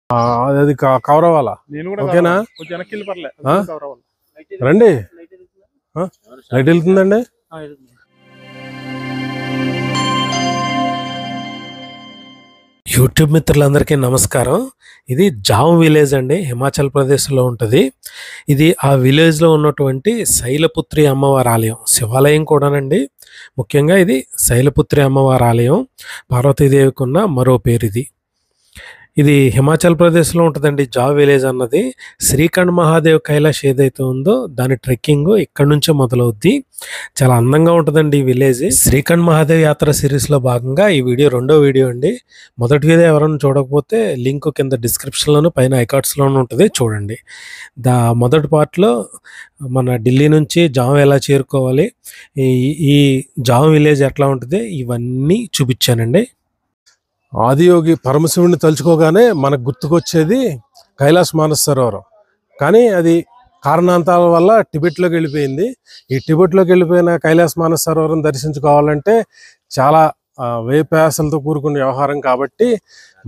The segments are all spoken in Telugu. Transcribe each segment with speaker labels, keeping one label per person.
Speaker 1: అది కవర్ అవ్వాలా? ఓకేనా? రండి, లైట్ వెళ్తుందండి. యూట్యూబ్ మిత్రులందరికీ నమస్కారం. ఇది జామ్ విలేజ్ అండి, హిమాచల్ ప్రదేశ్లో ఉంటుంది. ఇది ఆ విలేజ్లో ఉన్నటువంటి శైలపుత్రి అమ్మవారి ఆలయం, శివాలయం కూడానండి. ముఖ్యంగా ఇది శైలపుత్రి అమ్మవారి ఆలయం, పార్వతీదేవికి ఉన్న మరో పేరు ఇది. ఇది హిమాచల్ ప్రదేశ్లో ఉంటుందండి జావ్ విలేజ్ అన్నది. శ్రీఖండ్ మహాదేవ్ కైలాష్ ఏదైతే ఉందో దాని ట్రెక్కింగ్ ఇక్కడ నుంచే మొదలవుద్ది. చాలా అందంగా ఉంటుందండి ఈ విలేజ్. శ్రీఖండ్ మహాదేవ్ యాత్ర సిరీస్లో భాగంగా ఈ వీడియో రెండో వీడియో అండి. మొదటి వీడియో ఎవరైనా చూడకపోతే లింక్ కింద డిస్క్రిప్షన్లోను పైన ఐకార్డ్స్లోనూ ఉంటుంది, చూడండి. మొదటి పార్ట్లో మన ఢిల్లీ నుంచి జామ్ ఎలా చేరుకోవాలి, ఈ జామ్ విలేజ్ ఎట్లా ఉంటుంది, ఇవన్నీ చూపించానండి. ఆదియోగి పరమశివుడిని తలుచుకోగానే మనకు గుర్తుకొచ్చేది కైలాస్ మానస సరోవరం. కానీ అది కారణాంతరాల వల్ల టిబెట్లోకి వెళ్ళిపోయింది. ఈ టిబెట్లోకి వెళ్ళిపోయిన కైలాస్ మానస సరోవరం దర్శించుకోవాలంటే చాలా వ్యయప్రయాసాలతో కూడుకున్న వ్యవహారం. కాబట్టి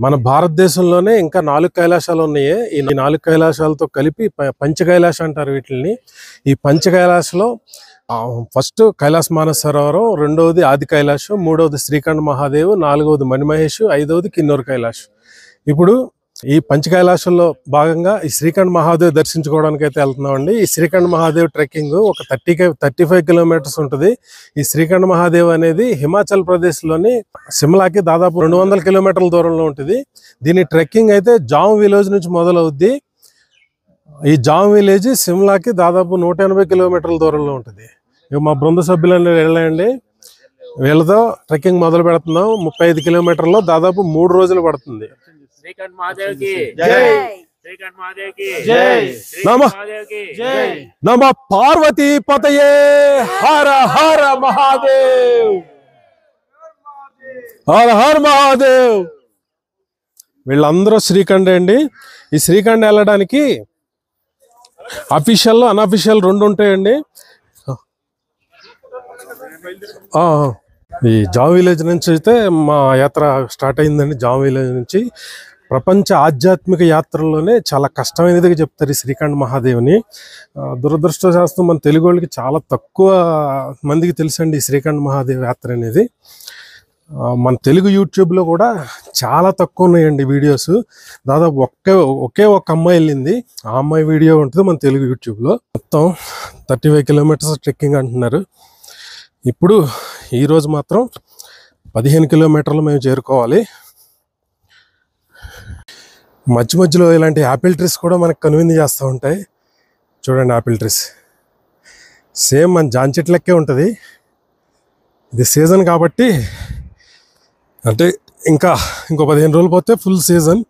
Speaker 1: మన భారతదేశంలోనే ఇంకా 4 కైలాసాలు ఉన్నాయి. ఈ 4 కైలాసాలతో కలిపి పంచ కైలాస అంటారు వీటిని. ఈ పంచ కైలాసలో ఫస్ట్ కైలాస్ మానస సరోవరం, రెండవది ఆది కైలాష్, మూడవది శ్రీఖండ్ మహాదేవ్, నాలుగవది మణిమహేష్, ఐదవది కిన్నూర్ కైలాష్. ఇప్పుడు ఈ పంచ కైలాసంలో భాగంగా ఈ శ్రీఖండ్ మహాదేవ్ దర్శించుకోవడానికి అయితే వెళ్తున్నామండి. ఈ శ్రీఖండ్ మహాదేవ్ ట్రెక్కింగ్ ఒక 35 కిలోమీటర్స్ ఉంటుంది. ఈ శ్రీఖండ్ మహాదేవ్ అనేది హిమాచల్ ప్రదేశ్లోని సిమ్లాకి దాదాపు 200 కిలోమీటర్ల దూరంలో ఉంటుంది. దీని ట్రెక్కింగ్ అయితే జామ్ విలేజ్ నుంచి మొదలవుద్ది. ఈ జామ్ విలేజ్ సిమ్లాకి దాదాపు 180 కిలోమీటర్ల దూరంలో ఉంటుంది. మా బృంద సభ్యులందరూ వెళ్ళండి, వీళ్ళతో ట్రెక్కింగ్ మొదలు పెడుతున్నాం. 35 కిలోమీటర్లో దాదాపు 3 రోజులు పడుతుంది. నమ పార్వతీ పతయే హర హర మహాదేవ్, హర హర మహాదేవ్. వీళ్ళందరూ శ్రీఖండ్ అండి. ఈ శ్రీఖండ్ వెళ్ళడానికి అఫీషియల్ అన్అఫీషియల్ 2 ఉంటాయండి. ఈ జామ్ విలేజ్ నుంచి అయితే మా యాత్ర స్టార్ట్ అయిందండి. జామ్ విలేజ్ నుంచి ప్రపంచ ఆధ్యాత్మిక యాత్రల్లోనే చాలా కష్టమైనదిగా చెప్తారు ఈ శ్రీఖండ్ మహాదేవ్ని. దురదృష్టశాస్త్రం మన తెలుగు వాళ్ళకి చాలా తక్కువ మందికి తెలుసండి ఈ శ్రీఖండ్ మహాదేవ్ యాత్ర అనేది. మన తెలుగు యూట్యూబ్లో కూడా చాలా తక్కువ ఉన్నాయండి వీడియోస్. దాదాపు ఒకే ఒక అమ్మాయి వెళ్ళింది, ఆ అమ్మాయి వీడియో ఉంటుంది మన తెలుగు యూట్యూబ్లో. మొత్తం 35 కిలోమీటర్స్ ట్రెక్కింగ్ అంటున్నారు. ఇప్పుడు ఈరోజు మాత్రం 15 కిలోమీటర్లు మేము చేరుకోవాలి. మధ్య మధ్యలో ఇలాంటి యాపిల్ ట్రీస్ కూడా మనకు కనువిందు చేస్తూ ఉంటాయి. చూడండి, యాపిల్ ట్రీస్ సేమ్ మన జాన్ చెట్లకే ఉంటుంది. ఇది సీజన్ కాబట్టి, అంటే ఇంకో 15 రోజులు పోతే ఫుల్ సీజన్.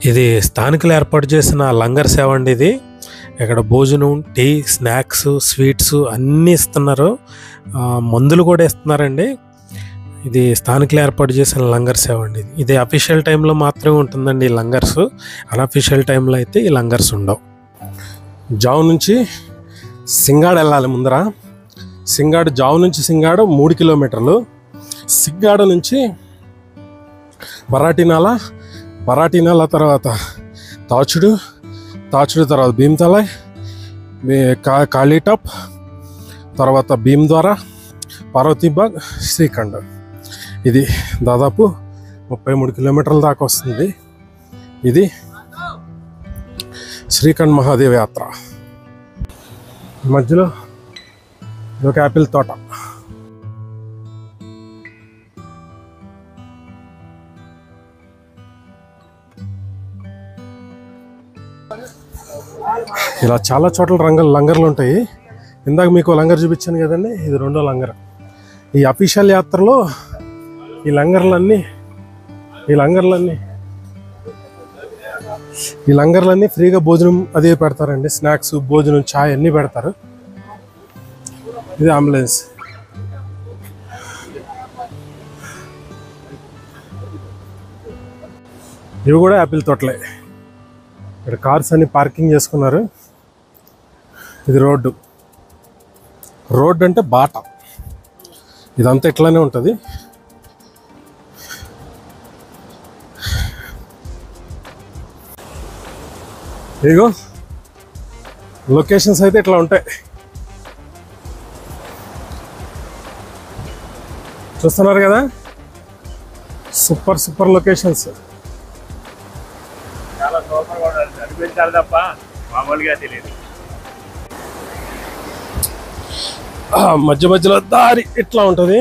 Speaker 1: ఇది స్థానికులు ఏర్పాటు చేసిన లంగర్ సేవ అండి. ఇది ఇక్కడ భోజనం, టీ, స్నాక్స్, స్వీట్స్ అన్నీ ఇస్తున్నారు. మందులు కూడా ఇస్తున్నారండి. ఇది స్థానికులు ఏర్పాటు చేసిన లంగర్ సేవ అండి. ఇది అఫీషియల్ టైంలో మాత్రమే ఉంటుందండి ఈ లంగర్స్. అన్అఫీషియల్ టైంలో అయితే ఈ లంగర్స్ ఉండవు. జావ్ నుంచి సింగాడ్ వెళ్ళాలి ముందర. జావ్ నుంచి సింగాడ్ 3 కిలోమీటర్లు. సింగాడ నుంచి బరాటినాల తర్వాత తాచుడు తర్వాత భీమ్తలాయ్, కాళీటాప్, తర్వాత భీమ్ ద్వారా, పార్వతీబాగ్, శ్రీఖండ్. ఇది దాదాపు 33 కిలోమీటర్ల దాకా వస్తుంది. ఇది శ్రీఖండ్ మహాదేవ్ యాత్ర. మధ్యలో ఒక యాపిల్ తోట. ఇలా చాలా చోట్ల లంగర్లు ఉంటాయి. ఇందాక మీకు లంగర్ చూపించాను కదండి, ఇది రెండో లంగర్.
Speaker 2: ఈ అఫీషియల్ యాత్రలో ఈ లంగర్లన్నీ ఫ్రీగా భోజనం అదే పెడతారండి. స్నాక్స్, భోజనం, ఛాయ్ అన్నీ పెడతారు. ఇది అంబులెన్స్. ఇవి కూడా యాపిల్ తోటలే. ఇక్కడ కార్స్ అన్ని పార్కింగ్ చేసుకున్నారు. ఇది రోడ్డు అంటే బాట. ఇదంతా ఇట్లానే ఉంటుంది. ఇదిగో లొకేషన్స్ అయితే ఇట్లా ఉంటాయి. చూస్తున్నారు కదా, సూపర్ లొకేషన్స్.
Speaker 3: చాలా సూపర్గా ఉండాలి, అనిపించాలి తప్ప మామూలుగా తెలియదు.
Speaker 2: మధ్యలో దారి ఇట్లా ఉంటుంది.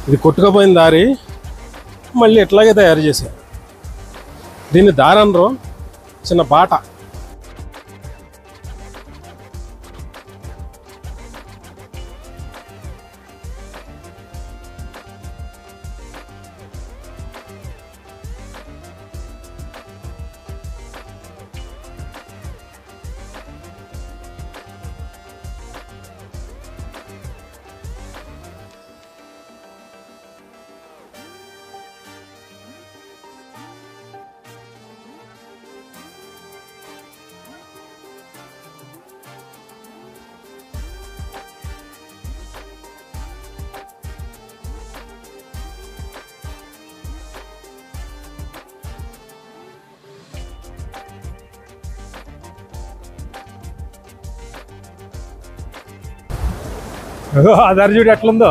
Speaker 2: ఇది కొట్టుకుపోయిన దారి మళ్ళీ ఇట్లాగే తయారు చేశారు. దీన్ని దారి అనరు, చిన్న బాట. ఆ దారి చూడు ఎట్లుందో.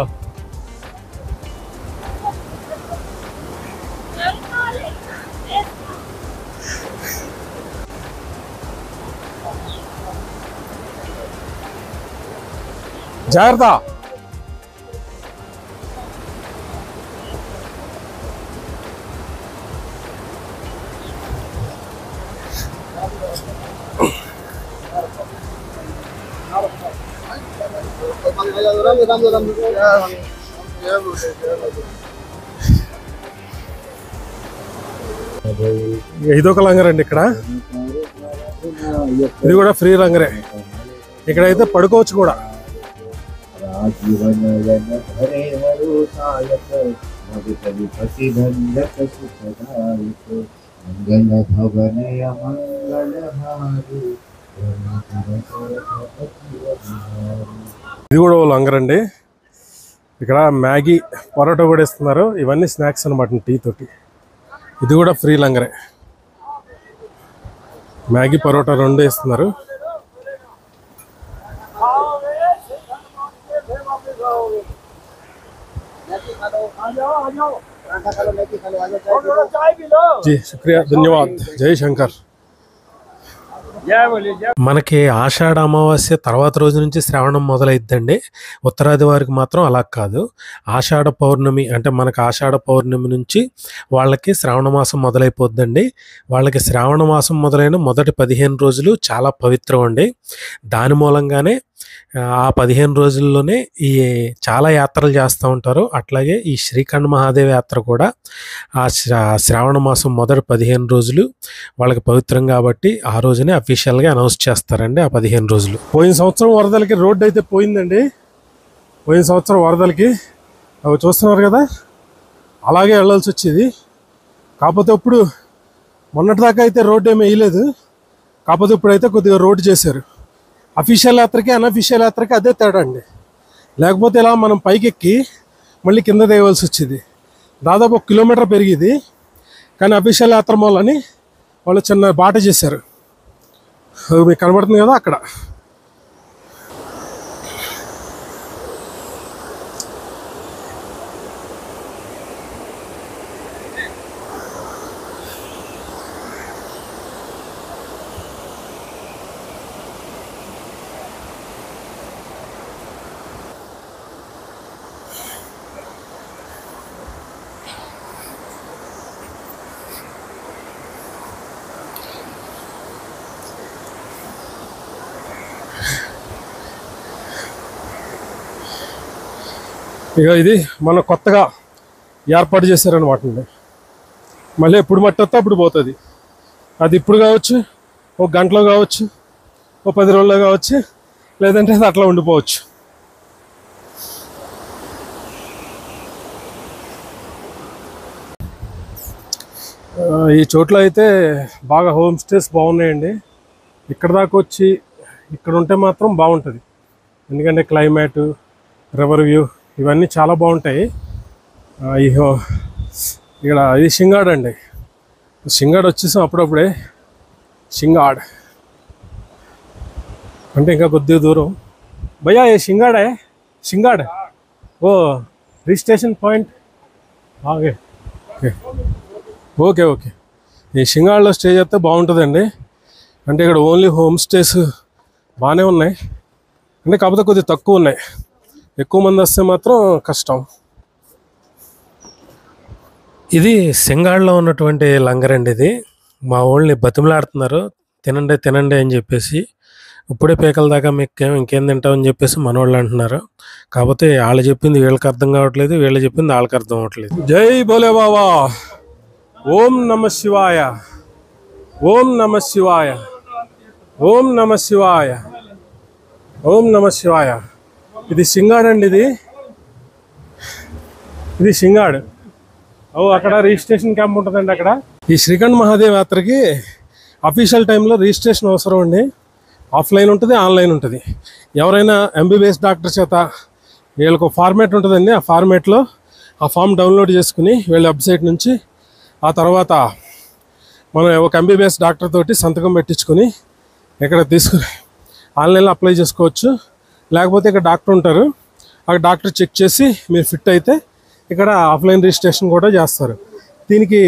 Speaker 2: జాగ్రత్త. ఇదొక లంగర్ అండి. ఇక్కడ ఇది కూడా ఫ్రీ లంగరే. ఇక్కడైతే పడుకోవచ్చు కూడా. ఇది కూడా ఓ లంగర్ అండి. ఇక్కడ మ్యాగీ, పరోటా కూడా ఇస్తున్నారు. ఇవన్నీ స్నాక్స్ అనమాట టీ తోటి. ఇది కూడా ఫ్రీ లంగరే. మ్యాగీ, పరోటా రెండు ఇస్తున్నారు. जी शुक्रिया, धन्यवाद. जय शंकर.
Speaker 1: మనకి ఆషాఢ అమావాస్య తర్వాత రోజు నుంచి శ్రావణం మొదలైద్దండి. ఉత్తరాది వారికి మాత్రం అలా కాదు. ఆషాఢ పౌర్ణమి అంటే మనకు ఆషాఢ పౌర్ణమి నుంచి వాళ్ళకి శ్రావణ మాసం మొదలైపోద్దండి. వాళ్ళకి శ్రావణ మాసం మొదలైన మొదటి 15 రోజులు చాలా పవిత్రం అండి. దాని మూలంగానే ఆ 15 రోజుల్లోనే ఈ చాలా యాత్రలు చేస్తూ ఉంటారు. అట్లాగే ఈ శ్రీఖండ మహాదేవ యాత్ర కూడా ఆ శ్రావణ మాసం మొదటి 15 రోజులు వాళ్ళకి పవిత్రం కాబట్టి ఆ రోజునే అఫీషియల్గా అనౌన్స్ చేస్తారండి. ఆ 15 రోజులు.
Speaker 2: పోయిన సంవత్సరం వరదలకి రోడ్డు అయితే పోయిందండి. పోయిన సంవత్సరం వరదలకి అవి చూస్తున్నారు కదా, అలాగే వెళ్ళాల్సి వచ్చేది. కాకపోతే ఇప్పుడు మొన్నటిదాకా అయితే రోడ్డు ఏమీ వేయలేదు. కాకపోతే ఇప్పుడైతే కొద్దిగా రోడ్డు చేశారు. అఫీషియల్ యాత్రకి అన్అఫీషియల్ యాత్రకి అదే తేడా అండి. లేకపోతే ఇలా మనం పైకెక్కి మళ్ళీ కింద తేయవలసి వచ్చేది. దాదాపు 1 కిలోమీటర్ పెరిగేది. కానీ అఫీషియల్ యాత్ర మూలని వాళ్ళు చిన్న బాట చేశారు. మీకు కనబడుతుంది కదా అక్కడ. ఇక ఇది మన కొత్తగా ఏర్పాటు చేశారనమాట అండి. మళ్ళీ ఎప్పుడు మట్టి వస్తే అప్పుడు పోతుంది. అది ఇప్పుడు కావచ్చు, ఒక గంటలో కావచ్చు, ఓ 10 రోజుల్లో కావచ్చు, లేదంటే అది అట్లా ఉండిపోవచ్చు. ఈ చోట్ల అయితే బాగా హోమ్ స్టేస్ బాగున్నాయండి. ఇక్కడ దాకా వచ్చి ఇక్కడ ఉంటే మాత్రం బాగుంటుంది. ఎందుకంటే క్లైమేట్, రివర్ వ్యూ ఇవన్నీ చాలా బాగుంటాయి. ఇక్కడ ఇది షింగాడ్ అండి. షింగాడ్ వచ్చేసాం అప్పుడప్పుడే. షింగాడ్ అంటే ఇంకా కొద్దిగా దూరం. భయ్యా ఏ షింగాడే, షింగాడ్ ఓ registration point. Okay okay okay. ఈ షింగాడ్లో స్టే చేస్తే బాగుంటుందండి. అంటే ఇక్కడ ఓన్లీ హోమ్ స్టేస్ బాగానే ఉన్నాయి, అంటే కాకపోతే కొద్దిగా తక్కువ ఉన్నాయి. ఎక్కువ మంది వస్తే మాత్రం కష్టం.
Speaker 1: ఇది సింగాడ్లో ఉన్నటువంటి లంగర్ అండి. ఇది మా వాళ్ళని బతిమలాడుతున్నారు, తినండి తినండి అని చెప్పేసి. ఇప్పుడే పీకల దాకా మీకు ఇంకేం తింటామని చెప్పేసి మనోళ్ళు అంటున్నారు. కాకపోతే వాళ్ళు చెప్పింది వీళ్ళకి అర్థం కావట్లేదు, వీళ్ళు చెప్పింది వాళ్ళకి అర్థం అవ్వట్లేదు.
Speaker 2: జై భోలే బాబా. ఓం నమ శివాయ, ఓం నమ శివాయ, ఓం నమ శివాయ, ఓం నమ శివాయ. ఇది షింగాడ్ అండి. ఇది షింగాడ్. అక్కడ రిజిస్ట్రేషన్ క్యాంప్ ఉంటుందండి. అక్కడ ఈ శ్రీకంఠ్ మహాదేవ్ యాత్రకి అఫీషియల్ టైంలో రిజిస్ట్రేషన్ అవసరం అండి. ఆఫ్లైన్ ఉంటుంది, ఆన్లైన్ ఉంటుంది. ఎవరైనా MBBS డాక్టర్ చేత వీళ్ళకు ఫార్మేట్ ఉంటుందండి. ఆ ఫార్మేట్లో ఆ ఫామ్ డౌన్లోడ్ చేసుకుని వీళ్ళ వెబ్సైట్ నుంచి ఆ తర్వాత మనం ఒక MBBS డాక్టర్ తోటి సంతకం పెట్టించుకొని ఇక్కడ తీసుకుని ఆన్లైన్లో అప్లై చేసుకోవచ్చు. లేకపోతే ఇక్కడ డాక్టర్ ఉంటారు, ఆ డాక్టర్ చెక్ చేసి మీరు ఫిట్ అయితే ఇక్కడ ఆఫ్లైన్ రిజిస్ట్రేషన్ కూడా చేస్తారు. దీనికి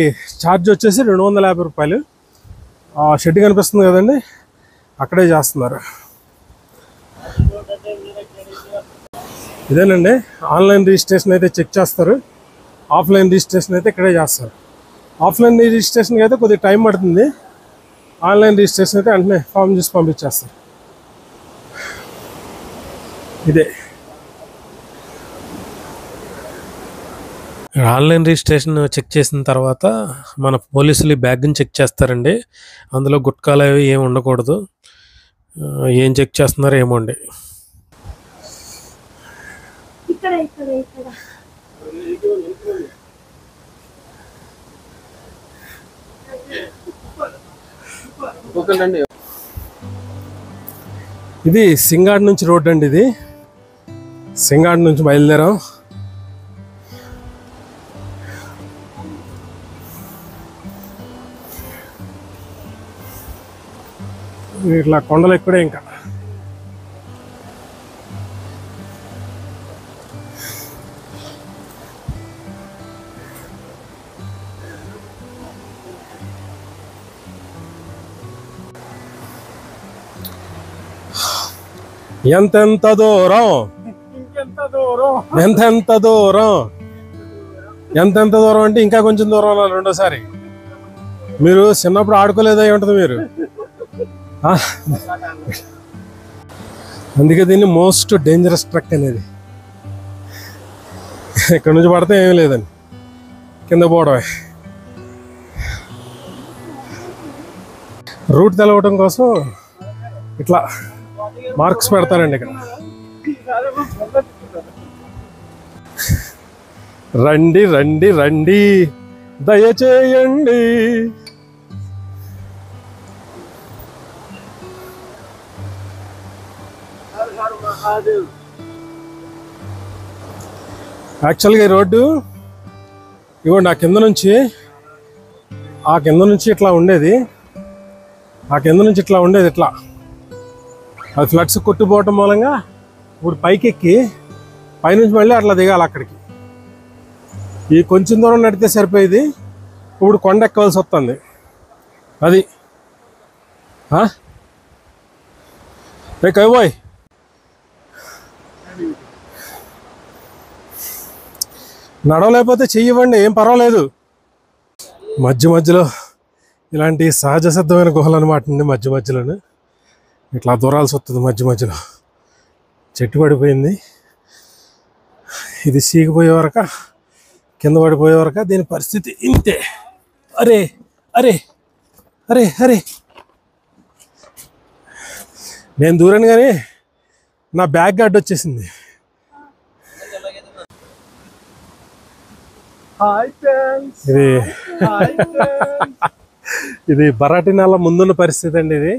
Speaker 2: ఛార్జ్ వచ్చేసి 250 రూపాయలు. షెడ్ కనిపిస్తుంది కదండి, అక్కడే చేస్తున్నారు. ఇదేనండి ఆన్లైన్ రిజిస్ట్రేషన్ అయితే చెక్ చేస్తారు, ఆఫ్లైన్ రిజిస్ట్రేషన్ అయితే ఇక్కడే చేస్తారు. ఆఫ్లైన్ రిజిస్ట్రేషన్కి అయితే కొద్దిగా టైం పడుతుంది, ఆన్లైన్ రిజిస్ట్రేషన్ అయితే వెంటనే ఫామ్ చేసి పంపించేస్తారు. ఇదే
Speaker 1: ఆన్లైన్ రిజిస్ట్రేషన్ చెక్ చేసిన తర్వాత మన పోలీసులు ఈ బ్యాగ్ని చెక్ చేస్తారండి. అందులో గుట్కాలు అవి ఏమి ఉండకూడదు. ఏం చెక్ చేస్తున్నారో ఏమోండి.
Speaker 2: ఇది సింగాడ్ నుంచి రోడ్ అండి. ఇది సింగాడ్ నుంచి బయలుదేరాం. ఇట్లా కొండలు ఎక్కుడే ఇంకా. ఎంతెంత దూరం, ఎంతెంత దూరం, ఎంతెంత దూరం అంటే ఇంకా కొంచెం దూరం అన్నారు రెండోసారి. మీరు చిన్నప్పుడు ఆడుకోలేదా ఏముంటుంది మీరు? అందుకే దీన్ని మోస్ట్ డేంజరస్ ట్రక్ అనేది. ఇక్కడ నుంచి పడితే ఏమీ లేదండి, కింద పోవడమే. రూట్ తెలవడం కోసం ఇట్లా మార్క్స్ పెడతారండి ఇక్కడ. రండి రండి రండి దయచేయండి. యాక్చువల్గా ఈ రోడ్డు ఇవ్వండి, ఆ కింద నుంచి ఇట్లా ఉండేది, ఆ కింద నుంచి ఇట్లా ఉండేది. ఇట్లా అది ఫ్లడ్స్ కొట్టుపోవటం మూలంగా ఇప్పుడు పైకి ఎక్కి పైనుంచి మళ్ళీ అట్లా దిగాలి అక్కడికి. ఈ కొంచెం దూరం నడితే సరిపోయేది, ఇప్పుడు కొండ ఎక్కవలసి వస్తుంది. అది కైబాయ్ నడవలేకపోతే చెయ్యివ్వండి, ఏం పర్వాలేదు. మధ్యలో ఇలాంటి సహజ సిద్ధమైన గుహలు అనమాట అండి. మధ్యలోనే ఇట్లా దూరాల్సి వస్తుంది. మధ్యలో చెట్టు పడిపోయింది. ఇది సీగిపోయే వరక కింద పడిపోయే వరక దీని పరిస్థితి ఇంతే. అరే అరే అరే అరే నేను దూరాను కానీ నా బ్యాగ్ గడ్డ వచ్చేసింది. ఇది ఇది బరాటినాల ముందున్న పరిస్థితి అండి. ఇది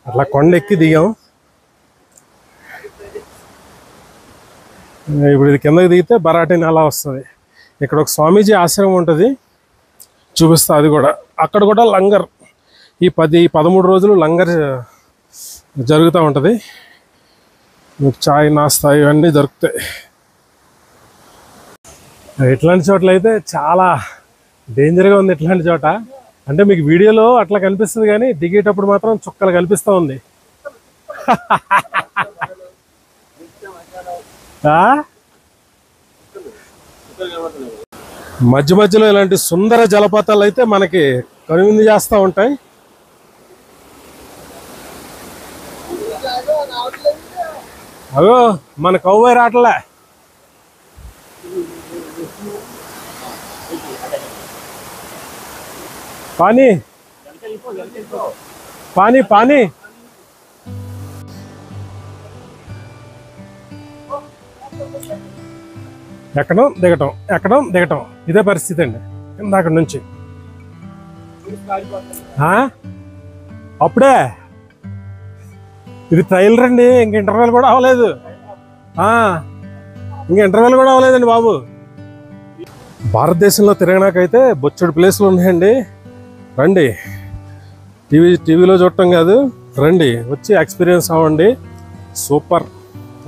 Speaker 2: అట్లా కొండ ఎక్కి దిగాం. ఇప్పుడు ఇది కిందకి దిగితే బరాటినాల వస్తుంది. ఇక్కడ ఒక స్వామీజీ ఆశ్రమం ఉంటుంది, చూపిస్తా. అది కూడా అక్కడ కూడా లంగర్ ఈ 13 రోజులు లంగర్ జరుగుతూ ఉంటుంది. మీకు చాయ్ నాస్తా ఇవన్నీ దొరుకుతాయి. ఇట్లాంటి చోట్ల అయితే చాలా డేంజర్గా ఉంది. ఇట్లాంటి చోట అంటే మీకు వీడియోలో అట్లా కనిపిస్తుంది కానీ దిగేటప్పుడు మాత్రం చుక్కలు కనిపిస్తూ ఉంది. మధ్య మధ్యలో ఇలాంటి సుందర జలపాతాలు అయితే మనకి కనువిందు చేస్తూ ఉంటాయి. అగో మన కౌబాయ్ రావట్లే. పానీ పానీ పానీ ఎక్కడం దిగటం ఎక్కడం దిగటం ఇదే పరిస్థితి అండి కింద అక్కడి నుంచి. అప్పుడే ఇది ట్రైలర్ అండి, ఇంక ఇంటర్వెల్ కూడా అవ్వలేదు. ఇంక ఇంటర్వెల్ కూడా అవ్వలేదండి బాబు. భారతదేశంలో తిరగడానికైతే బొచ్చడు ప్లేసులు ఉన్నాయండి. రండి, టీవీలో చూడటం కాదు, రండి వచ్చి ఎక్స్పీరియన్స్ అవ్వండి. సూపర్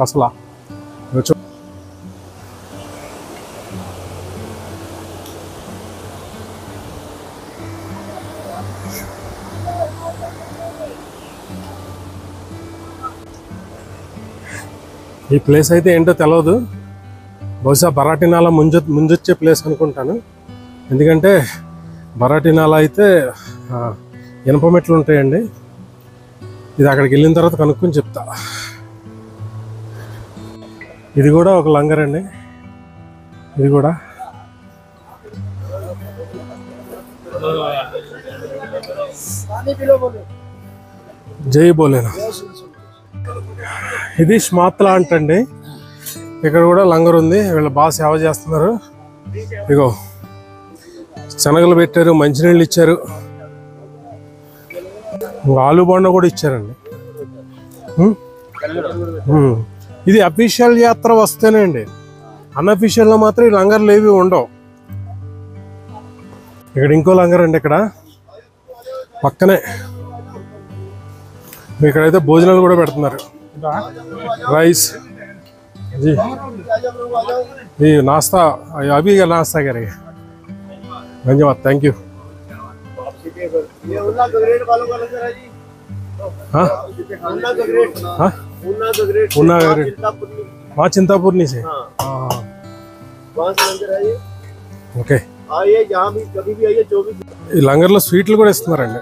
Speaker 2: అసలు. ఈ ప్లేస్ అయితే ఏంటో తెలియదు, బహుశా బరాటినాల ముంజొచ్చే ప్లేస్ అనుకుంటాను. ఎందుకంటే బరాటినాల అయితే ఇనప మెట్లు ఉంటాయండి. ఇది అక్కడికి వెళ్ళిన తర్వాత కనుక్కొని చెప్తా. ఇది కూడా ఒక లంగర్ అండి. ఇది కూడా జై బోలేనా. ఇది స్మాత్లా అంటండి. ఇక్కడ కూడా లంగర్ ఉంది. వీళ్ళు బాగా సేవ చేస్తున్నారు. ఇగో శనగలు పెట్టారు, మంచినీళ్ళు ఇచ్చారు, ఆలు బొండ కూడా ఇచ్చారండి. ఇది అఫీషియల్ యాత్ర వస్తేనే అండి, అన్అఫీషియల్లో మాత్రం ఈ లంగర్లు ఏవి ఉండవు. ఇక్కడ ఇంకో లంగర్ అండి. ఇక్కడ పక్కనే ఇక్కడైతే భోజనాలు కూడా పెడుతున్నారు. రైస్ जी नाश्ता अभी का नाश्ता करेंगे. धन्यवाद, थैंक यू. हाँ चिंतापुरनी से. ఓకే, ఈ లంగర్లో స్వీట్లు కూడా ఇస్తున్నారండి.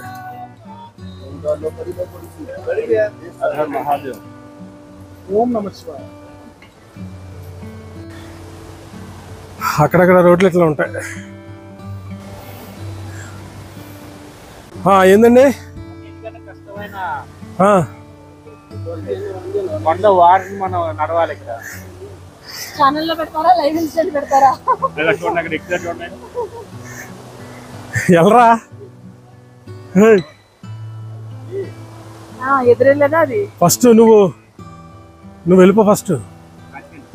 Speaker 2: అక్కడక్కడ రోడ్లు ఇట్లా ఉంటాయి. ఏందండి ఎల్రా ఫస్ట్ నువ్వు వెళ్ళిపో. ఫస్ట్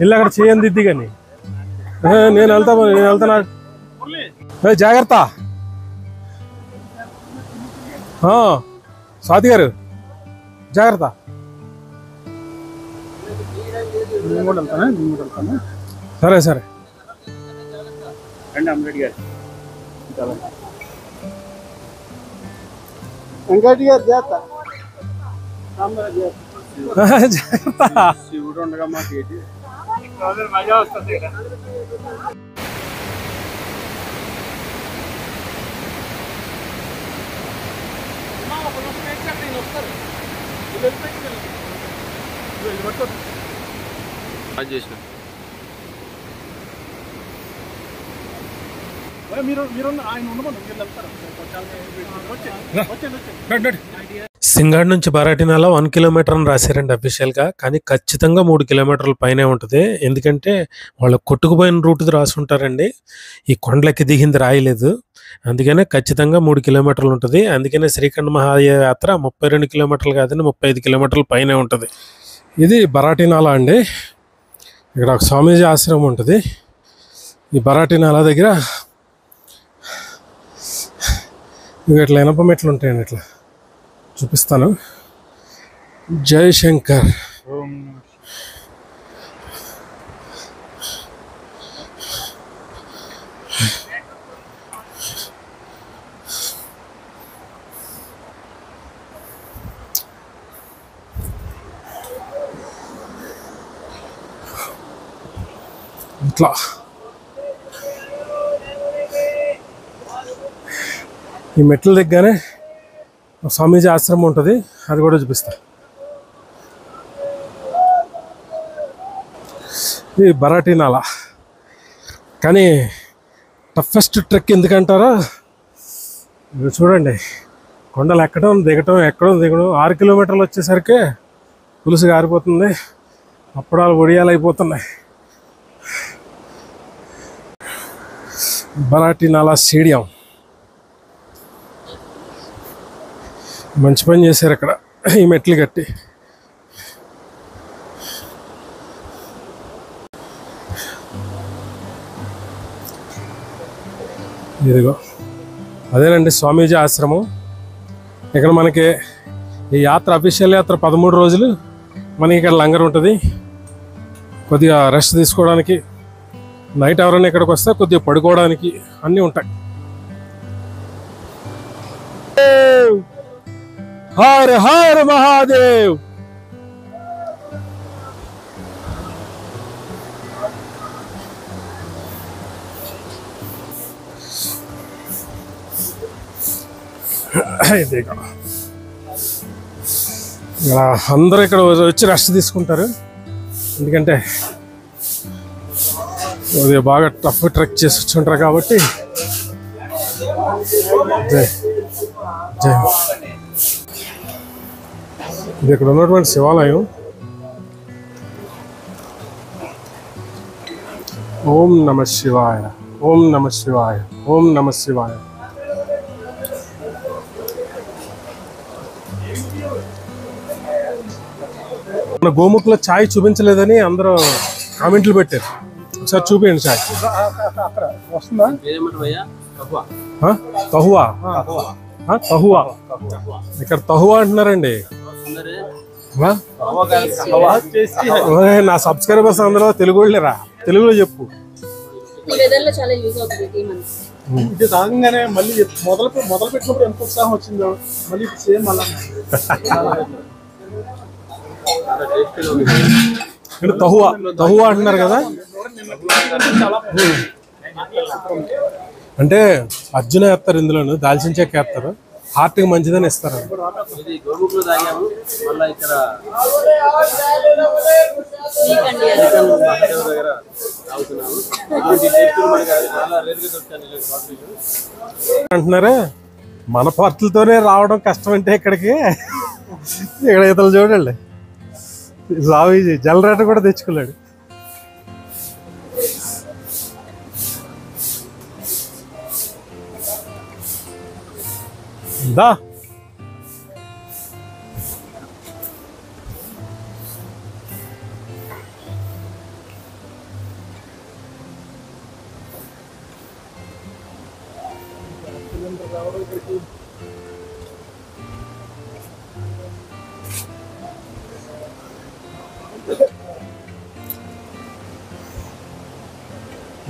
Speaker 2: వెళ్ళి అక్కడ చేయండి దిద్ది. కానీ నేను వెళ్తానా. జాగ్రత్త. స్వాతి గారు జాగ్రత్త. సరే సరే.
Speaker 3: శివుడు ఉండగా మాకు మజా వస్తుంది. చేసిన
Speaker 1: సింగాడ్ నుంచి బారాటినాల 1 కిలోమీటర్ అని రాశారండి అఫీషియల్గా, కానీ ఖచ్చితంగా 3 కిలోమీటర్ల పైనే ఉంటుంది. ఎందుకంటే వాళ్ళు కొట్టుకుపోయిన రూట్ రాసి ఉంటారండి, ఈ కొండలకి దిగింది రాయలేదు. అందుకనే ఖచ్చితంగా 3 కిలోమీటర్లు ఉంటుంది. అందుకనే శ్రీఖండ మహాయాత్ర 32 కిలోమీటర్లు కాదని 35 కిలోమీటర్ల పైనే ఉంటుంది.
Speaker 2: ఇది బరాటినాలా అండి. ఇక్కడ ఒక స్వామీజీ ఆశ్రమం ఉంటుంది. ఈ బరాటినాలా దగ్గర ఇట్లా ఇనప మెట్లు ఉంటాయండి. ఇట్లా చూపిస్తాను. జై శంకర్. ఇట్లా ఈ మెట్ల దగ్గరనే స్వామీజీ ఆశ్రమం ఉంటుంది, అది కూడా చూపిస్తా. ఇది బరాటినాలా. కానీ టఫెస్ట్ ట్రెక్ ఎందుకంటారా, మీరు చూడండి, కొండలు ఎక్కడం దిగటం ఎక్కడం దిగడం. 6 కిలోమీటర్లు వచ్చేసరికి పులుసు గారిపోతుంది, అప్పుడాలు ఒడియాలు అయిపోతున్నాయి. బరాటినాలా స్టేడియం మంచి పని చేశారు అక్కడ ఈ మెట్లు కట్టి. ఇదిగో అదేనండి స్వామీజీ ఆశ్రమం. ఇక్కడ మనకి ఈ యాత్ర అఫీషియల్ యాత్ర 13 రోజులు మనకి ఇక్కడ లంగర్ ఉంటుంది. కొద్దిగా రెస్ట్ తీసుకోవడానికి, నైట్ ఎవరైనా ఇక్కడికి వస్తే కొద్దిగా పడుకోవడానికి అన్నీ ఉంటాయి. హర హర మహాదేవ్. అందరూ ఇక్కడ వచ్చి రెస్ట్ తీసుకుంటారు, ఎందుకంటే కొద్దిగా బాగా టఫ్ ట్రెక్ చేసి వచ్చుంటారు కాబట్టి. జై జై. ఇది ఇక్కడ ఉన్నటువంటి శివాలయం. ఓం నమ శివాయ, ఓం నమ శివాయ, ఓం నమ శివాయ. మన గోముఖలో ఛాయ్ చూపించలేదని అందరూ కామెంట్లు పెట్టారు. ఒకసారి చూపించండి ఛాయ్. తహువా తహువా, ఇక్కడ తహువా అంటున్నారండి. నా సబ్స్క్రైబర్స్ అందరూ తెలుగు వాళ్ళేరా, తెలుగులో చెప్పు.
Speaker 4: ఇది తాగంగానే మళ్ళీ మొదలు పెట్టినప్పుడు ఎంత ఉత్సాహం వచ్చిందో మళ్ళీ సేమ్ అలా.
Speaker 2: తహువా తహువా అంటున్నారు కదా, అంటే అర్జున వేస్తారు, ఇందులోను దాల్చిన చెక్క వేస్తారు, హార్ట్కి మంచిదని ఇస్తారు. అంటున్నారా మన పార్టీలతోనే రావడం కష్టం అంటే ఇక్కడికి. ఇక్కడ ఇతలు చూడండి, స్వామీజీ జనరేటర్ కూడా తెచ్చుకోలేడు. దా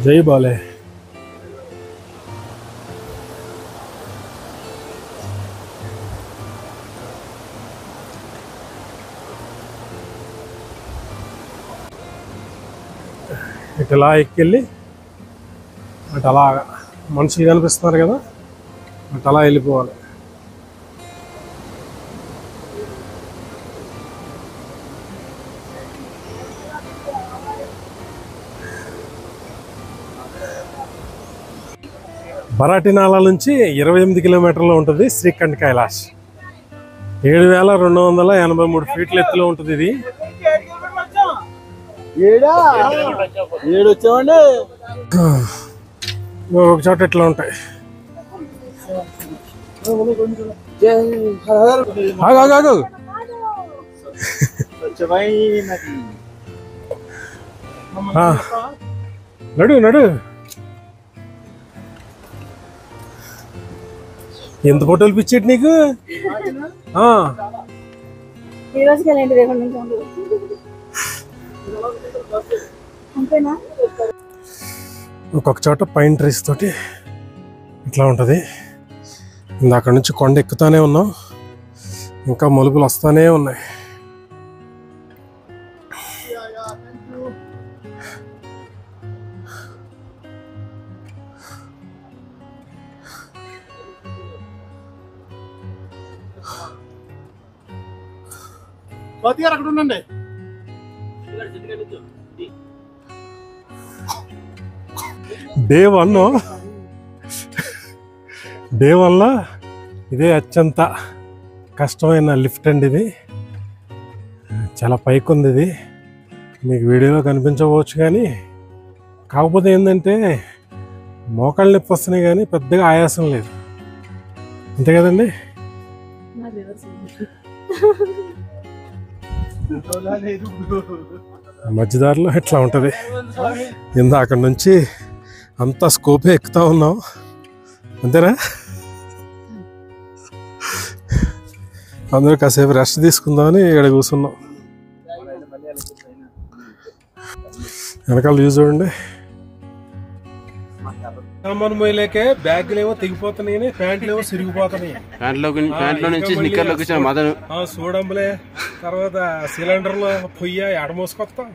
Speaker 2: జై బాలే. ఇటు ఇలా ఎక్కెళ్ళి అటు అలా మనుషులు కనిపిస్తున్నారు కదా, అటు అలా వెళ్ళిపోవాలి. బరాటినాలా నుంచి 28 కిలోమీటర్లో ఉంటుంది శ్రీకంఠ్ కైలాష్. 7283 ఫీట్ల ఎత్తులో ఉంటుంది ఇది. ఒక చోట ఇట్లా ఉంటాయి. నడు నడు. ఎంత ఫోటోలు పిచ్చేటి నీకు? ఒక్కొక్క చోట పైన్ ట్రీస్ తోటి ఇట్లా ఉంటుంది. అక్కడ నుంచి కొండ ఎక్కుతానే ఉన్నాం, ఇంకా మలుపులు వస్తానే ఉన్నాయి.
Speaker 4: అక్కడ ఉండండి.
Speaker 2: డే వన్ ఇదే అత్యంత కష్టమైన లిఫ్ట్ అండి. ఇది చాలా పైకి ఉంది. ఇది మీకు వీడియోలో కనిపించవచ్చు, కానీ కాకపోతే ఏంటంటే మోకాళ్ళు నొప్పి వస్తున్నాయి, కానీ పెద్దగా ఆయాసం లేదు. అంతే కదండి. మధ్యదారిలో ఇట్లా ఉంటుంది. అక్కడ నుంచి అంతా స్కోపే ఎక్కుతా ఉన్నాం, అంతేనా? అందరూ కాసేపు రెస్ట్ తీసుకుందామని ఇక్కడ కూర్చున్నాం. వెనకాల యూజ్ చూడండి. సామాన్ మొయ్యలేకే బ్యాగులు ఏమో తెగిపోతున్నాయి, ప్యాంట్లు ఏమో సిరిగిపోతున్నాయి.
Speaker 5: ప్యాంట్లో నుంచి స్నిక్కర్లోకి
Speaker 2: చూడంబులే. తర్వాత సిలిండర్ లో పొయ్య ఎడ మోసుకొస్తాం.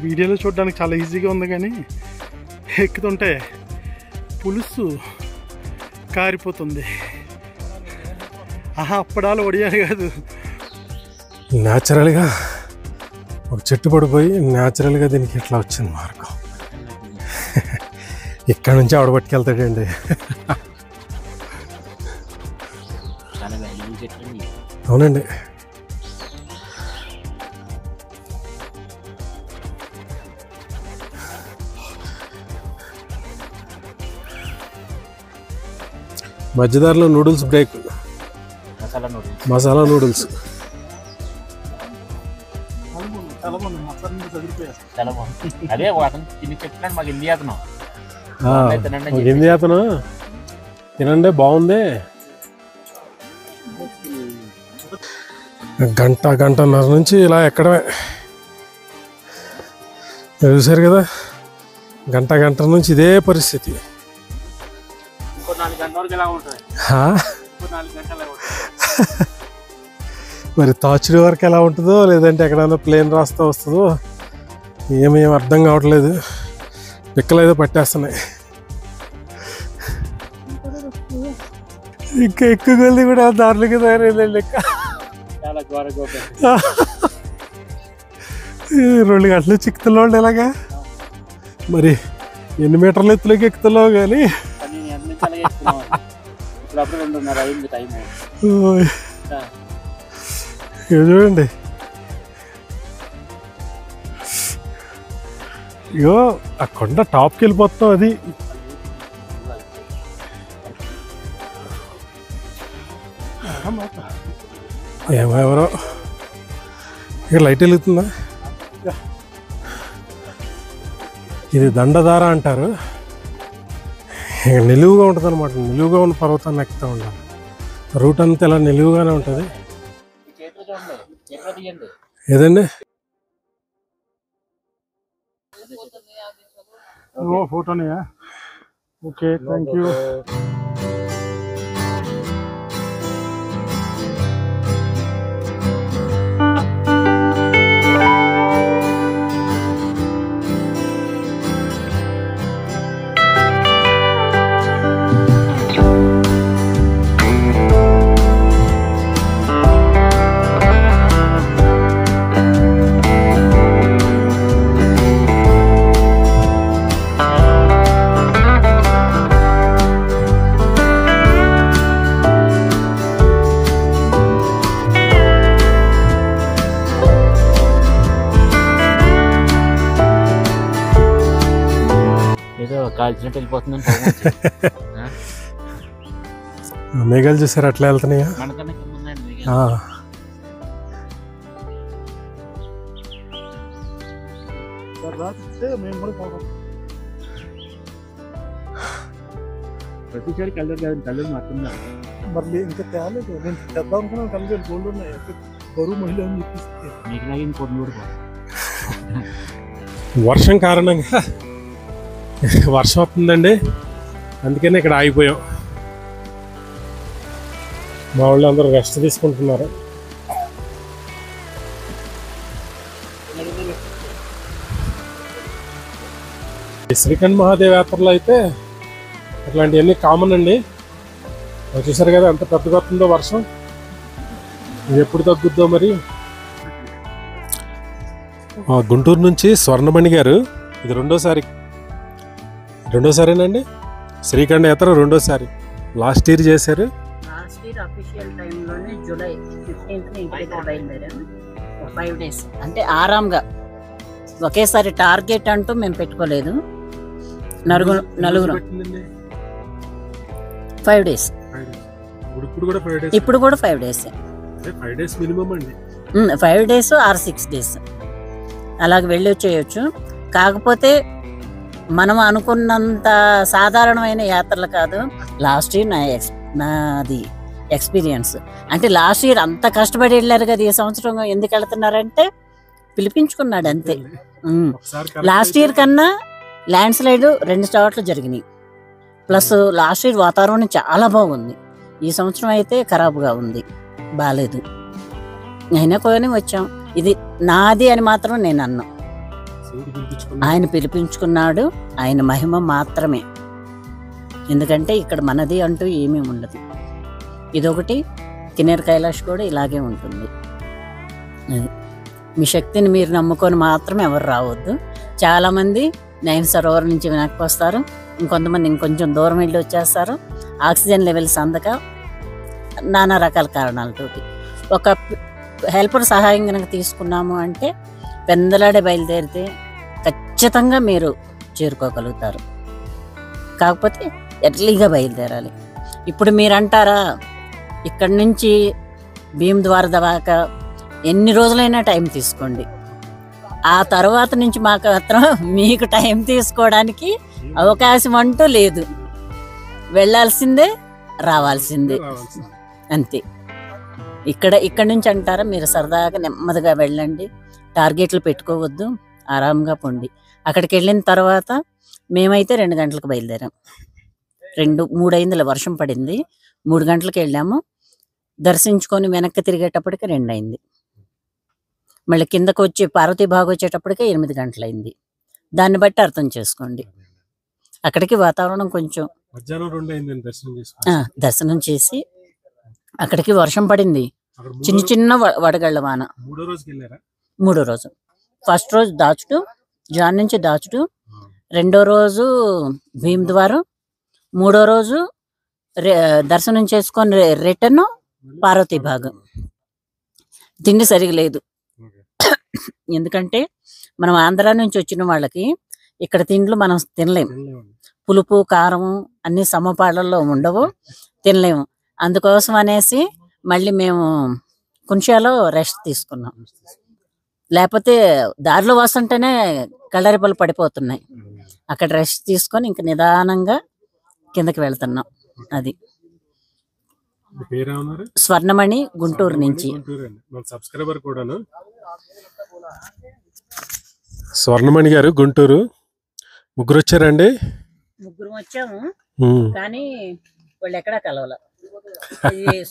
Speaker 4: వీడియోలో చూడడానికి చాలా ఈజీగా ఉంది, కానీ ఎక్కుతుంటే పులుసు కారిపోతుంది. అప్పడాలు వడియాలి కాదు,
Speaker 2: న్యాచురల్గా ఒక చెట్టు పడిపోయి న్యాచురల్గా దీనికి ఎట్లా వచ్చింది మార్గం. ఇక్కడ నుంచి ఆవిడ పట్టుకెళ్తాడండి. అవునండి. మధ్యదారిలో నూడిల్స్ బ్రేక్, మసాలా నూడిల్స్.
Speaker 5: అదే తిని చెప్తున్నాడు మాకు హిందీ అతను.
Speaker 2: హిందీ అతను తినండి, బాగుంది. గంటన్నర నుంచి ఇలా ఎక్కడమే చూసారు కదా. గంట నుంచి ఇదే పరిస్థితి. మరి తాచుడి వరకు ఎలా ఉంటుందో, లేదంటే ఎక్కడైనా ప్లేన్ రాస్తా వస్తుందో ఏమేమి అర్థం కావట్లేదు. పిక్కలు ఏదో పట్టేస్తున్నాయి. ఇంకా ఎక్కువ కొద్ది కూడా దారులుగా తయారైందండి. లెక్క 2 గంటలు చిక్కుతున్నావు ఎలాగా. మరి ఎన్ని మీటర్ల ఎత్తులోకి ఎక్కుతున్నావు కానీ. చూడండి, ఇగో ఆ కొండ టాప్కి వెళ్ళిపోతాం. అది ఎవరో ఇక్కడ లైట్ వెలుగుతుందా? ఇది దండధార అంటారు. నిలువుగా ఉంటుంది అనమాట. నిలువుగా ఉన్న పర్వతాన్ని ఎక్కుతూ ఉండాలి. రూట్ అంతా ఇలా నిలువుగానే ఉంటుంది. ఏదండి
Speaker 4: ఫోటోనే. Okay, thank you.
Speaker 5: వచ్చినట్టు వెళ్ళిపోతుందని కోపం వచ్చింది.
Speaker 2: మేఘాలు చూసారు అట్లా వెళ్తున్నాయా?
Speaker 5: మనకన్నా కింద ఉన్నాయండి మీకు.
Speaker 4: రాత్రి మేము కూడా పోతాం.
Speaker 3: ప్రతిసారి కళ్ళు మాత్రం
Speaker 4: మరి ఇంకా తేలేదు. నేను తెద్దాం అనుకున్నాను. కలిసి గోల్డ్ ఉన్నాయి, బరువు మహిళ అని చెప్పేసి.
Speaker 5: మీకు లాగా ఇంకోటి కూడా
Speaker 2: వర్షం కారణంగా వర్షం వస్తుందండి, అందుకనే ఇక్కడ ఆగిపోయాం. మా వాళ్ళు అందరూ రెస్ట్ తీసుకుంటున్నారు. శ్రీకంఠ మహాదేవ్ యాత్రలో అయితే ఇట్లాంటివన్నీ కామన్ అండి. చూసారు కదా ఎంత పెద్దగా వస్తుందో వర్షం. ఇది ఎప్పుడు తగ్గుద్దో మరి. గుంటూరు నుంచి స్వర్ణమణి గారు, ఇది రెండోసారేనండి శ్రీకంఠ యాత్ర, రెండోసారి. లాస్ట్ ఇయర్ చేశారు.
Speaker 6: లాస్ట్ ఇయర్ అఫీషియల్ టైంలోనే జూలై 15th ఇంటి దగ్గర బయలుదేరాము. 5 days అంటే ఆరాంగా, ఒకేసారి టార్గెట్ అంటూ మేము పెట్టుకోలేదు. నలుగురు 5 days. ఇప్పుడు కూడా 5 days.
Speaker 2: 5 days మినిమం అండి.
Speaker 6: 5 days or 6 days అలాగ వెళ్ళి వచ్చేయచ్చు. కాకపోతే మనం అనుకున్నంత సాధారణమైన యాత్రలు కాదు. లాస్ట్ ఇయర్ నాది ఎక్స్పీరియన్స్. అంటే లాస్ట్ ఇయర్ అంత కష్టపడి వెళ్ళారు కదా, ఈ సంవత్సరం ఎందుకు వెళ్తున్నారంటే పిలిపించుకున్నాడు అంతే. లాస్ట్ ఇయర్ కన్నా ల్యాండ్ స్లైడ్ 2 చోట్ల జరిగినాయి. ప్లస్ లాస్ట్ ఇయర్ వాతావరణం చాలా బాగుంది. ఈ సంవత్సరం అయితే ఖరాబ్గా ఉంది, బాగాలేదు. అయినా కొని వచ్చాం. ఇది నాది అని మాత్రం నేను అన్నా. ఆయన పిలిపించుకున్నాడు, ఆయన మహిమ మాత్రమే. ఎందుకంటే ఇక్కడ మనది అంటూ ఏమీ ఉండదు. ఇదొకటి. కిన్నెర కైలాష్ కూడా ఇలాగే ఉంటుంది. అది మీ శక్తిని మీరు నమ్ముకొని మాత్రమే ఎవరు రావద్దు. చాలామంది నైన్ సరోవర్ నుంచి వెనక్కి వస్తారు, ఇంకొంతమంది ఇంకొంచెం దూరం వెళ్ళి వచ్చేస్తారు. ఆక్సిజన్ లెవెల్స్ అందక నానా రకాల కారణాలతోటి. ఒక హెల్పర్ సహాయం కనుక తీసుకున్నాము అంటే పెందలాడే బయలుదేరితే ఖచ్చితంగా మీరు చేరుకోగలుగుతారు. కాకపోతే ఎర్లీగా బయలుదేరాలి. ఇప్పుడు మీరు అంటారా ఇక్కడి నుంచి భీమద్వార దాకా ఎన్ని రోజులైనా టైం తీసుకోండి. ఆ తర్వాత నుంచి మాత్రం మీకు టైం తీసుకోవడానికి అవకాశం అంటూ లేదు. వెళ్ళాల్సిందే, రావాల్సిందే, అంతే. ఇక్కడి నుంచి అంటారా మీరు సరదాగా నెమ్మదిగా వెళ్ళండి, టార్గెట్లు పెట్టుకోవద్దు, ఆరాంగా పొండి. అక్కడికి వెళ్ళిన తర్వాత మేమైతే 2 గంటలకు బయలుదేరాం. 3 అయిందిలే, వర్షం పడింది. 3 గంటలకు వెళ్ళాము. దర్శించుకొని వెనక్కి తిరిగేటప్పటికి 2 అయింది. మళ్ళీ కిందకు వచ్చి పార్వతీ బాగు వచ్చేటప్పటికే 8 గంటలైంది. దాన్ని బట్టి అర్థం చేసుకోండి. అక్కడికి వాతావరణం కొంచెం దర్శనం చేసి అక్కడికి వర్షం పడింది. చిన్న వడగళ్ళ వాన. 3వ రోజు. ఫస్ట్ రోజు దాచుడు, జాన్ నుంచి దాచుడు. 2వ రోజు భీమద్వారం. 3వ రోజు దర్శనం చేసుకొని రిటర్న్ పార్వతీ భాగం. తిండి సరిగా లేదు. ఎందుకంటే మనం ఆంధ్ర నుంచి వచ్చిన వాళ్ళకి ఇక్కడ తిండ్లు మనం తినలేము. పులుపు కారం అన్ని సమపాళ్ళల్లో ఉండవు, తినలేము. అందుకోసం అనేసి మళ్ళీ మేము కుంషాలో రెస్ట్ తీసుకున్నాం. లేకపోతే దారిలో వస్తుంటేనే కళ్ళరిపలు పడిపోతున్నాయి. అక్కడ రెస్ట్ తీసుకొని ఇంక నిదానంగా కిందకి వెళ్తున్నాం. అది స్వర్ణమణి, గుంటూరు నుంచి.
Speaker 2: సబ్స్క్రైబర్ కూడాను స్వర్ణమణి గారు, గుంటూరు. ముగ్గురు వచ్చారండి.
Speaker 6: ముగ్గురు వచ్చాము, కానీ వాళ్ళు ఎక్కడా కలవాల.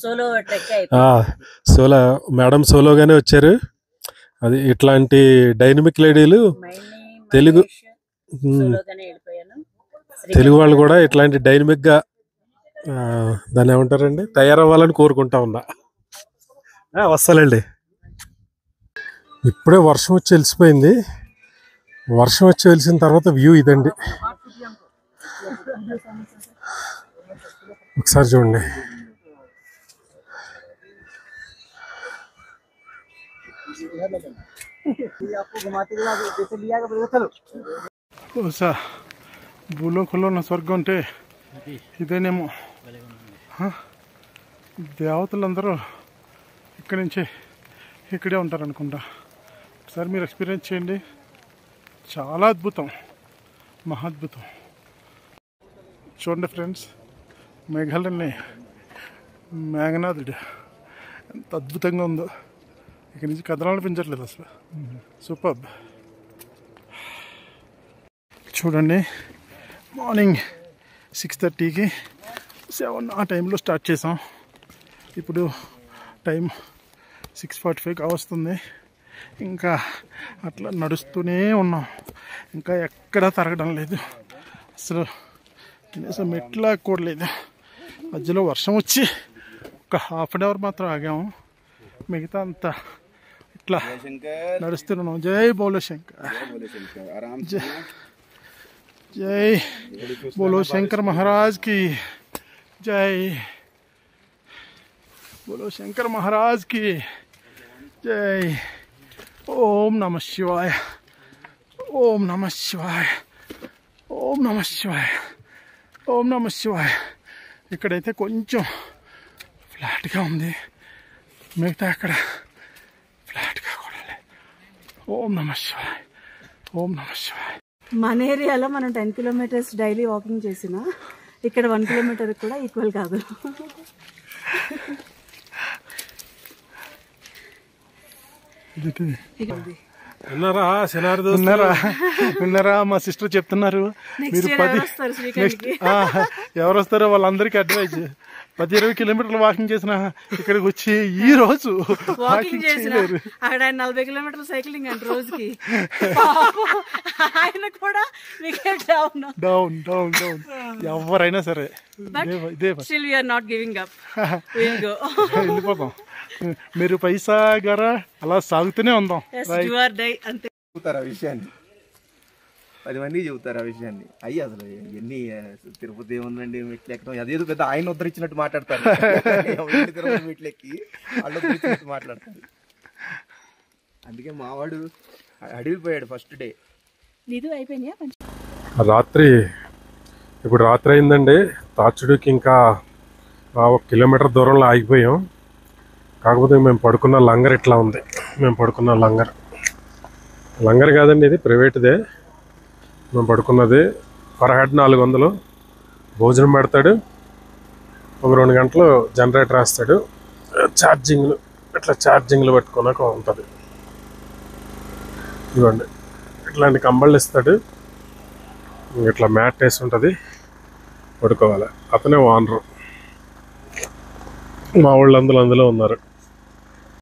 Speaker 6: సోలో ట్రెక్
Speaker 2: సోలో మేడం సోలోగానే వచ్చారు. అది ఇట్లాంటి డైనమిక్ లేడీలు తెలుగు వాళ్ళు కూడా ఇట్లాంటి డైనమిక్ గా దాన్ని ఏమంటారండి తయారవ్వాలని కోరుకుంటా ఉన్నా. వస్తాలండి. ఇప్పుడే వర్షం వచ్చి వెలిసిపోయింది. వర్షం వచ్చి వెలిసిన తర్వాత వ్యూ ఇదండి. ఒకసారి చూడండి. భూలోకంలో ఉన్న స్వర్గం అంటే ఇదేనేమో. దేవతలందరూ ఇక్కడి నుంచే ఇక్కడే ఉంటారు అనుకుంటా. ఒకసారి మీరు ఎక్స్పీరియన్స్ చేయండి, చాలా అద్భుతం, మహాద్భుతం. చూడండి ఫ్రెండ్స్, మేఘాలన్నీ మేఘనాథుడు ఎంత అద్భుతంగా ఉందో. ఇక్కడి నుంచి కదలాలనిపించట్లేదు అసలు. సూపర్. చూడండి, మార్నింగ్ 6:30కి 7 ఆ టైంలో స్టార్ట్ చేసాం. ఇప్పుడు టైం 6:45 వస్తుంది. ఇంకా అట్లా నడుస్తూనే ఉన్నాం, ఇంకా ఎక్కడా తరగడం లేదు అసలు. కనీసం మెట్లా కూడా లేదు. మధ్యలో వర్షం వచ్చి ఒక హాఫ్ అన్ అవర్ మాత్రం ఆగాము, మిగతా అంతా ఇట్లా నడుస్తున్నాం. జై బోలో శంకర్, జై బోలో శంకర్ మహారాజ్ కి జై, బోలో శంకర్ మహారాజ్ కి జై. ఓం నమ శివాయ, ఓం నమ శివాయ, ఓం నమ శివాయ, ఓం నమ శివాయ. ఇక్కడైతే కొంచెం ఫ్లాట్గా ఉంది, మిగతా అక్కడ ఫ్లాట్గా కూడా లేదు. ఓం నమ శివాయ, ఓం నమ శివాయ.
Speaker 7: మన ఏరియాలో మనం 10 కిలోమీటర్స్ డైలీ వాకింగ్ చేసిన ఇక్కడ 1 కిలోమీటర్ కూడా ఈక్వల్ కాదు.
Speaker 2: విన్నారా విన్నారా, మా సిస్టర్ చెప్తున్నారు మీరు 10 నెక్స్ట్ ఎవరు వస్తారో వాళ్ళందరికీ అడ్వైజ్ 10-20 కిలోమీటర్లు వాకింగ్ చేసిన ఇక్కడికి వచ్చి ఈ రోజు వాకింగ్ చేయలేరు.
Speaker 7: అక్కడ 40 కిలోమీటర్లు సైక్లింగ్ అంటే రోజుకి. ఆయన కూడా
Speaker 2: డౌన్ డౌన్ డౌన్. ఎవరైనా సరే ఇదే వెళ్ళిపోతాం. మీరు పైసా గారా అలా సాగుతూనే ఉందాం.
Speaker 8: చెబుతారు ఆ విషయాన్ని, 10 మందికి చెబుతారు ఆ విషయాన్ని. అయ్యి అసలు ఎన్ని తిరుపతి ఏముందండి మెట్లు ఎక్కడం, అదేదో పెద్ద ఆయన ఉద్ధరించినట్టు మాట్లాడతారు. తిరుపతి మెట్లు ఎక్కి వాళ్ళు ఉద్ధరించినట్టు మాట్లాడతారు. అందుకే మావాడు అడిగిపోయాడు ఫస్ట్ డే.
Speaker 2: రాత్రి ఇప్పుడు రాత్రి అయిందండి. తాచుడికి ఇంకా 1 కిలోమీటర్ దూరంలో ఆగిపోయాం. కాకపోతే మేము పడుకున్న లంగర్ ఇట్లా ఉంది. మేము పడుకున్న లంగర్ కాదండి, ఇది ప్రైవేట్దే. మేము పడుకున్నది పర్ హెడ్ 400. భోజనం పెడతాడు, ఒక 2 గంటలు జనరేటర్ వేస్తాడు, ఛార్జింగ్లు పెట్టుకున్నాక ఉంటుంది. ఇవ్వండి, ఇట్లాంటి కంబళ్ళు ఇస్తాడు, ఇట్లా మ్యాట్ వేసి ఉంటుంది, పడుకోవాలి. అతనే ఓనరు. మా వాళ్ళు అందులో ఉన్నారు.